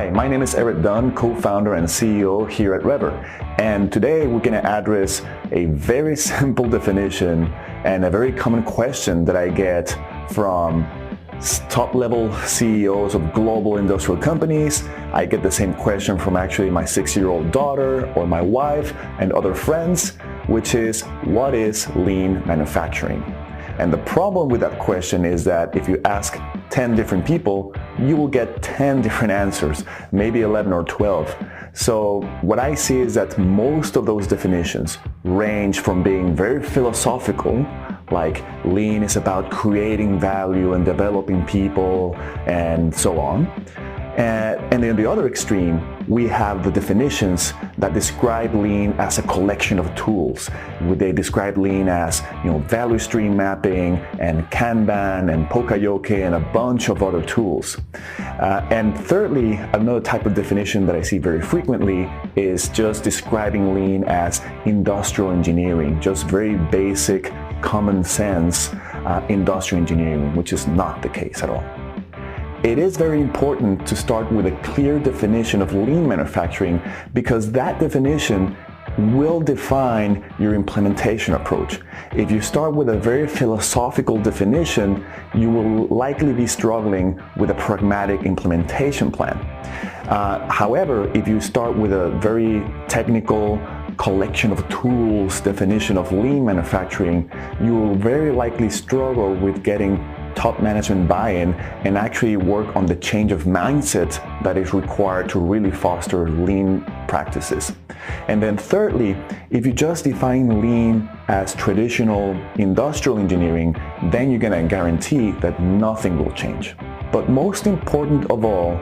Hi, my name is Errette Dunn, co-founder and CEO here at Rever. And today we're going to address a very simple definition and a very common question that I get from top-level CEOs of global industrial companies. I get the same question from actually my 6-year-old daughter or my wife and other friends, which is, what is lean manufacturing? And the problem with that question is that if you ask 10 different people, you will get 10 different answers, maybe 11 or 12. So what I see is that most of those definitions range from being very philosophical, like lean is about creating value and developing people and so on. And then the other extreme, we have the definitions that describe lean as a collection of tools. They describe lean as, value stream mapping and Kanban and Poka-yoke and a bunch of other tools. And thirdly, another type of definition that I see very frequently is just describing lean as industrial engineering, just very basic, common sense industrial engineering, which is not the case at all. It is very important to start with a clear definition of lean manufacturing because that definition will define your implementation approach. If you start with a very philosophical definition, you will likely be struggling with a pragmatic implementation plan. However, if you start with a very technical collection of tools definition of lean manufacturing, you will very likely struggle with getting top management buy-in and actually work on the change of mindset that is required to really foster lean practices. And then thirdly, if you just define lean as traditional industrial engineering, then you're going to guarantee that nothing will change. But most important of all,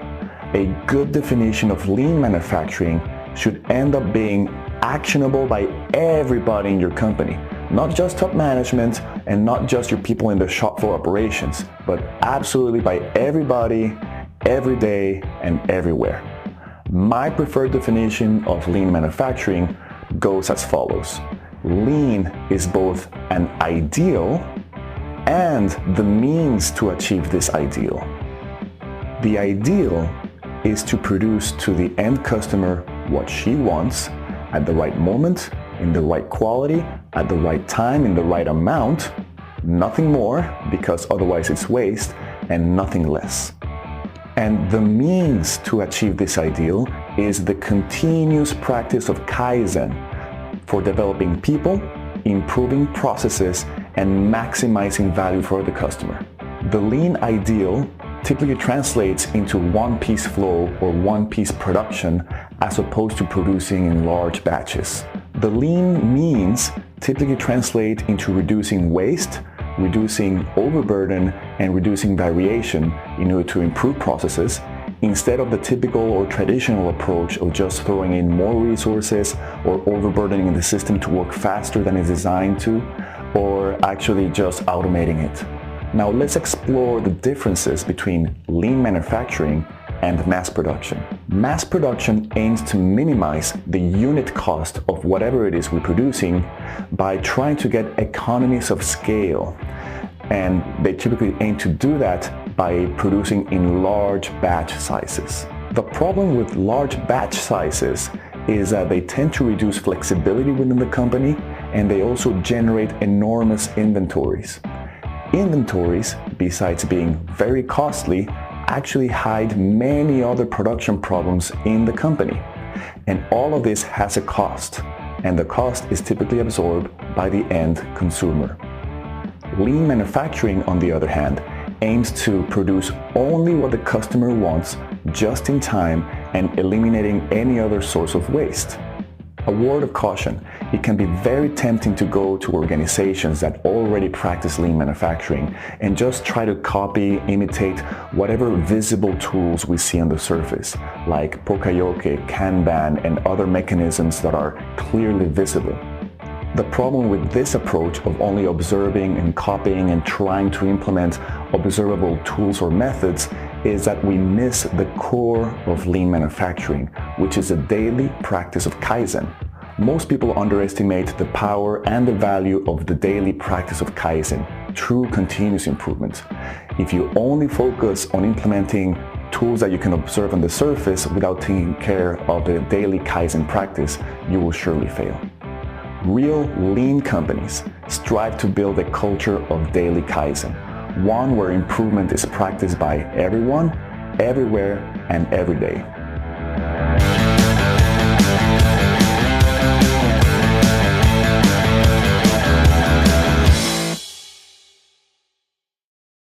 a good definition of lean manufacturing should end up being actionable by everybody in your company. Not just top management and not just your people in the shop floor operations, but absolutely by everybody, every day, and everywhere. My preferred definition of lean manufacturing goes as follows. Lean is both an ideal and the means to achieve this ideal. The ideal is to produce to the end customer what she wants at the right moment, in the right quality, at the right time, in the right amount, nothing more, because otherwise it's waste, and nothing less. And the means to achieve this ideal is the continuous practice of Kaizen for developing people, improving processes, and maximizing value for the customer. The lean ideal typically translates into one-piece flow or one-piece production as opposed to producing in large batches. The lean means typically translate into reducing waste, reducing overburden, and reducing variation in order to improve processes, instead of the typical or traditional approach of just throwing in more resources or overburdening the system to work faster than it's designed to, or actually just automating it. Now let's explore the differences between lean manufacturing and mass production. Mass production aims to minimize the unit cost of whatever it is we're producing by trying to get economies of scale. And they typically aim to do that by producing in large batch sizes. The problem with large batch sizes is that they tend to reduce flexibility within the company, and they also generate enormous inventories. Inventories, besides being very costly, actually hide many other production problems in the company. And all of this has a cost, and the cost is typically absorbed by the end consumer. Lean manufacturing, on the other hand, aims to produce only what the customer wants just in time and eliminating any other source of waste. A word of caution, it can be very tempting to go to organizations that already practice lean manufacturing and just try to copy, imitate whatever visible tools we see on the surface, like Poka-yoke, Kanban, and other mechanisms that are clearly visible. The problem with this approach of only observing and copying and trying to implement observable tools or methods is that we miss the core of lean manufacturing, which is a daily practice of Kaizen. Most people underestimate the power and the value of the daily practice of Kaizen, true continuous improvement. If you only focus on implementing tools that you can observe on the surface without taking care of the daily Kaizen practice, you will surely fail. Real lean companies strive to build a culture of daily Kaizen, one where improvement is practiced by everyone, everywhere, and every day.